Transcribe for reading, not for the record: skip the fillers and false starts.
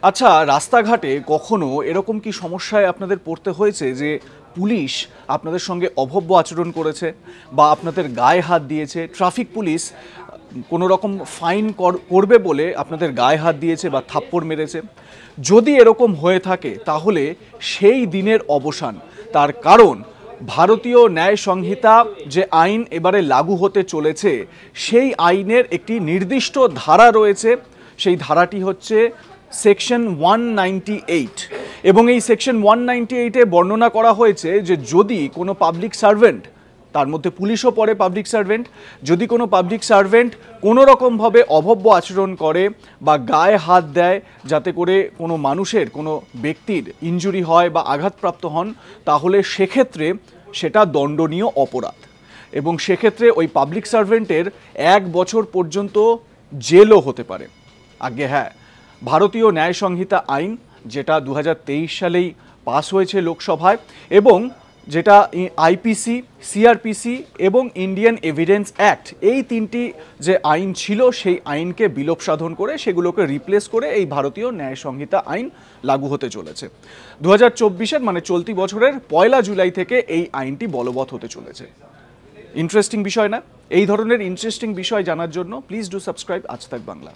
আচ্ছা, রাস্তাঘাটে কখনো এরকম কি সমস্যায় আপনাদের পড়তে হয়েছে যে পুলিশ আপনাদের সঙ্গে অভব্য আচরণ করেছে বা আপনাদের গায়ে হাত দিয়েছে? ট্রাফিক পুলিশ কোনো রকম ফাইন করবে বলে আপনাদের গায়ে হাত দিয়েছে বা থাপ্পড় মেরেছে? যদি এরকম হয়ে থাকে তাহলে সেই দিনের অবসান। তার কারণ ভারতীয় ন্যায় সংহিতা যে আইন এবারে লাগু হতে চলেছে, সেই আইনের একটি নির্দিষ্ট ধারা রয়েছে। সেই ধারাটি হচ্ছে সেকশন 198, এবং এই সেকশন 198-এ বর্ণনা করা হয়েছে যে যদি কোনো পাবলিক সার্ভেন্ট, তার মধ্যে পুলিশও পড়ে পাবলিক সার্ভেন্ট, যদি কোনো পাবলিক সার্ভেন্ট কোনো রকমভাবে অভব্য আচরণ করে বা গায়ে হাত দেয় যাতে করে কোনো মানুষের, কোনো ব্যক্তির ইনজুরি হয় বা আঘাতপ্রাপ্ত হন, তাহলে সেক্ষেত্রে সেটা দণ্ডনীয় অপরাধ, এবং সেক্ষেত্রে ওই পাবলিক সার্ভেন্টের 1 বছর পর্যন্ত জেলও হতে পারে। আগে হ্যাঁ, ভারতীয় ন্যায় সংহিতা আইন যেটা 2023 সালেই পাস হয়েছে লোকসভায়, এবং যেটা আইপিসি, সিআরপিসি এবং ইন্ডিয়ান এভিডেন্স অ্যাক্ট, এই তিনটি যে আইন ছিল সেই আইনকে বিলোপ সাধন করে সেগুলোকে রিপ্লেস করে এই ভারতীয় ন্যায় সংহিতা আইন লাগু হতে চলেছে। 2024-এর মানে চলতি বছরের 1 জুলাই থেকে এই আইনটি বলবৎ হতে চলেছে। ইন্টারেস্টিং বিষয় না? এই ধরনের ইন্টারেস্টিং বিষয় জানার জন্য প্লিজ ডু সাবস্ক্রাইব আজ তাক বাংলা।